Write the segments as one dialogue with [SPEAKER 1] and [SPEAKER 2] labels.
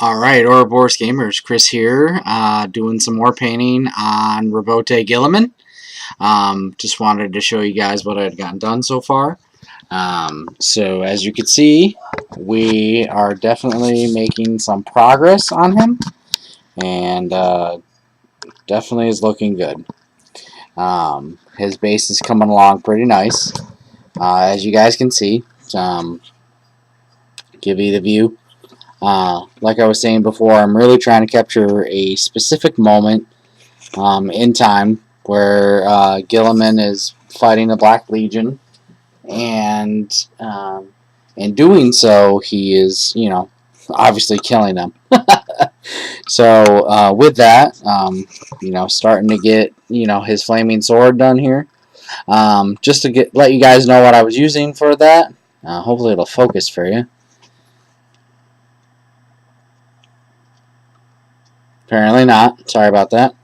[SPEAKER 1] Alright, Ouroboros Gamers, Chris here, doing some more painting on Robote Gilliman. Just wanted to show you guys what I'd gotten done so far. So as you can see, we are definitely making some progress on him, and definitely is looking good. His base is coming along pretty nice, as you guys can see. Give you the view. Like I was saying before, I'm really trying to capture a specific moment in time where Gilliman is fighting the Black Legion, and in doing so, he is, obviously killing them. So with that, starting to get, his flaming sword done here. Just to let you guys know what I was using for that. Hopefully it'll focus for you. Apparently not. Sorry about that.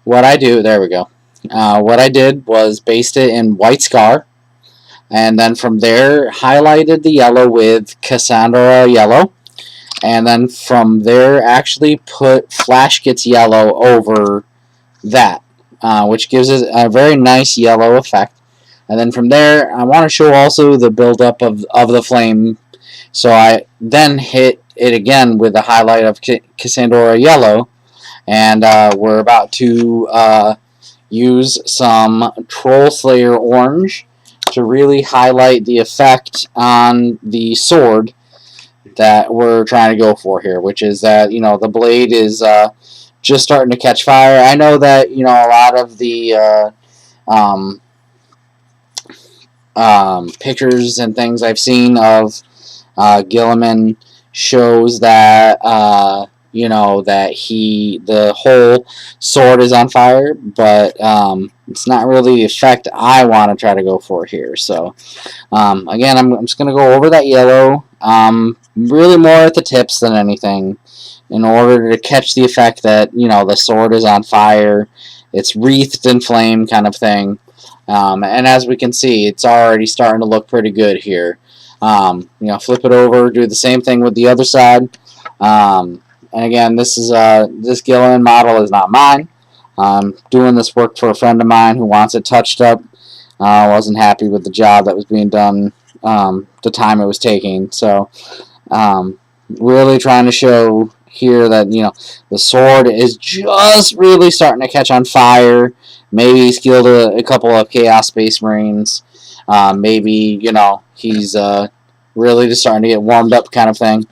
[SPEAKER 1] What I do, there we go. What I did was based it in White Scar, and then from there highlighted the yellow with Cassandra Yellow, and then from there actually put Flash Gets Yellow over that, which gives it a very nice yellow effect. And then from there, I want to show also the buildup of the flame, so I then hit it again with the highlight of Cassandra Yellow, and we're about to use some Troll Slayer Orange to really highlight the effect on the sword that we're trying to go for here, which is that, the blade is just starting to catch fire. I know that, a lot of the pictures and things I've seen of Gilliman shows that that the whole sword is on fire, but it's not really the effect I want to try to go for here. So again, I'm just going to go over that yellow, really more at the tips than anything, in order to catch the effect that the sword is on fire, it's wreathed in flame kind of thing. And as we can see, it's already starting to look pretty good here. Flip it over, do the same thing with the other side. And again, this Gilliman model is not mine. I'm doing this work for a friend of mine who wants it touched up. Wasn't happy with the job that was being done, the time it was taking. So, really trying to show here that the sword is just really starting to catch on fire. Maybe he's killed a couple of Chaos Space Marines. Maybe he's really just starting to get warmed up, kind of thing.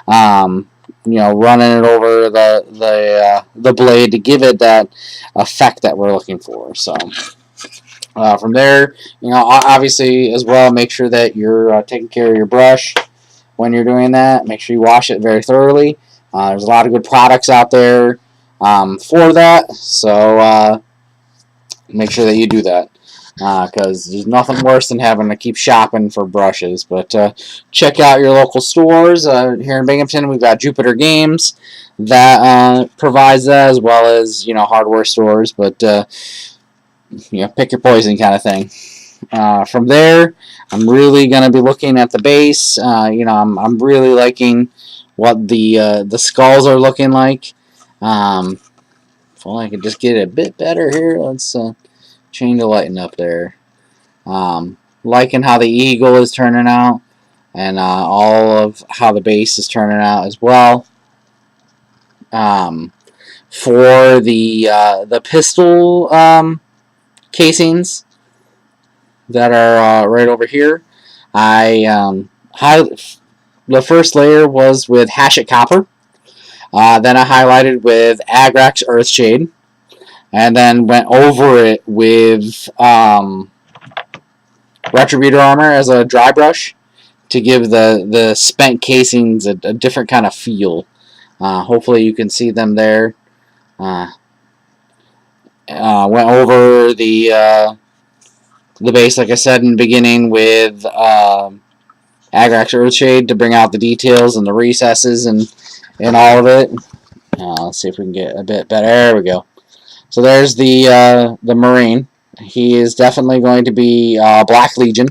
[SPEAKER 1] Running it over the blade to give it that effect that we're looking for. So from there, obviously as well, make sure that you're taking care of your brush when you're doing that. Make sure you wash it very thoroughly. There's a lot of good products out there for that, so make sure that you do that, because there's nothing worse than having to keep shopping for brushes. But check out your local stores. Here in Binghamton, we've got Jupiter Games that provides that, as well as hardware stores. But pick your poison, kind of thing. From there, I'm really going to be looking at the base. I'm really liking what the skulls are looking like. If only I could just get it a bit better here. Let's change the lighting up there. Liking how the eagle is turning out, and all of how the base is turning out as well. For the pistol casings that are right over here, the first layer was with Hashit Copper. Then I highlighted with Agrax Earthshade, and then went over it with Retributor Armor as a dry brush to give the spent casings a different kind of feel. Hopefully you can see them there. Went over the base, like I said in the beginning, with Agrax Earthshade to bring out the details and the recesses and all of it. Let's see if we can get a bit better. There we go. So there's the Marine. He is definitely going to be Black Legion.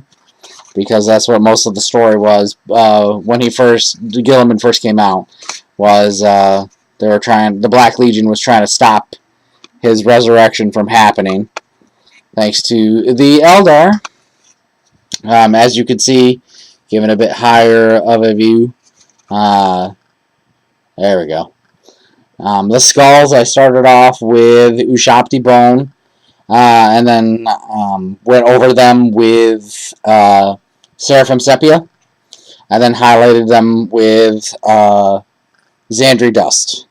[SPEAKER 1] because that's what most of the story was when Gilliman first came out. Was the Black Legion was trying to stop his resurrection from happening, thanks to the Eldar. As you can see, given a bit higher of a view. There we go. The skulls, I started off with Ushabti Bone, and then went over them with Seraphim Sepia, and then highlighted them with Xandri Dust.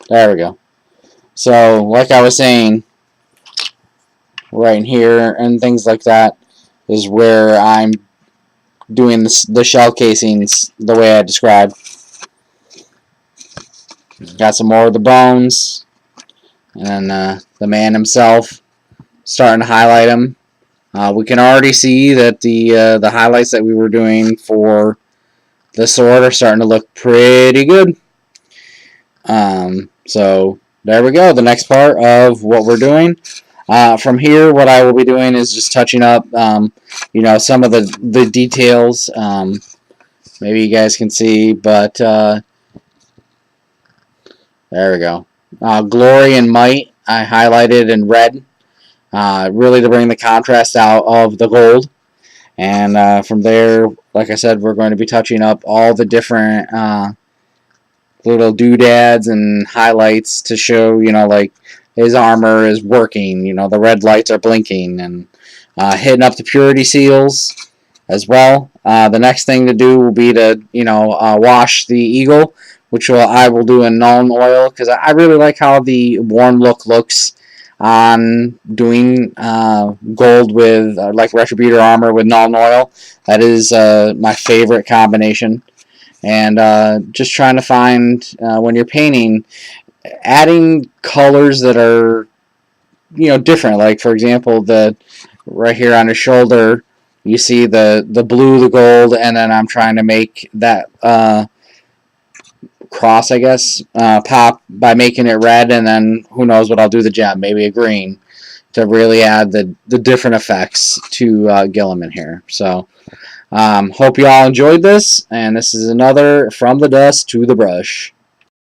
[SPEAKER 1] There we go. So, like I was saying, right here and things like that is where I'm doing the shell casings the way I described. Got some more of the bones, and the man himself, starting to highlight him. We can already see that the highlights that we were doing for the sword are starting to look pretty good. So there we go. The next part of what we're doing. From here, what I will be doing is just touching up, some of the details. Maybe you guys can see, but there we go. Glory and Might, I highlighted in red, really to bring the contrast out of the gold. And from there, like I said, we're going to be touching up all the different little doodads and highlights to show, like his armor is working, the red lights are blinking, and hitting up the purity seals as well. The next thing to do will be to, wash the eagle, which I will do in Nuln Oil, because I really like how the worn look looks on doing gold with, like Retributor armor with Nuln Oil. That is my favorite combination. And just trying to find, when you're painting, adding colors that are, different. Like, for example, right here on his shoulder, you see the blue, the gold, and then I'm trying to make that cross, I guess, pop by making it red, and then who knows what I'll do the gem, maybe a green, to really add the different effects to Gilliman here. So, hope you all enjoyed this, and this is another From the Dust to the Brush.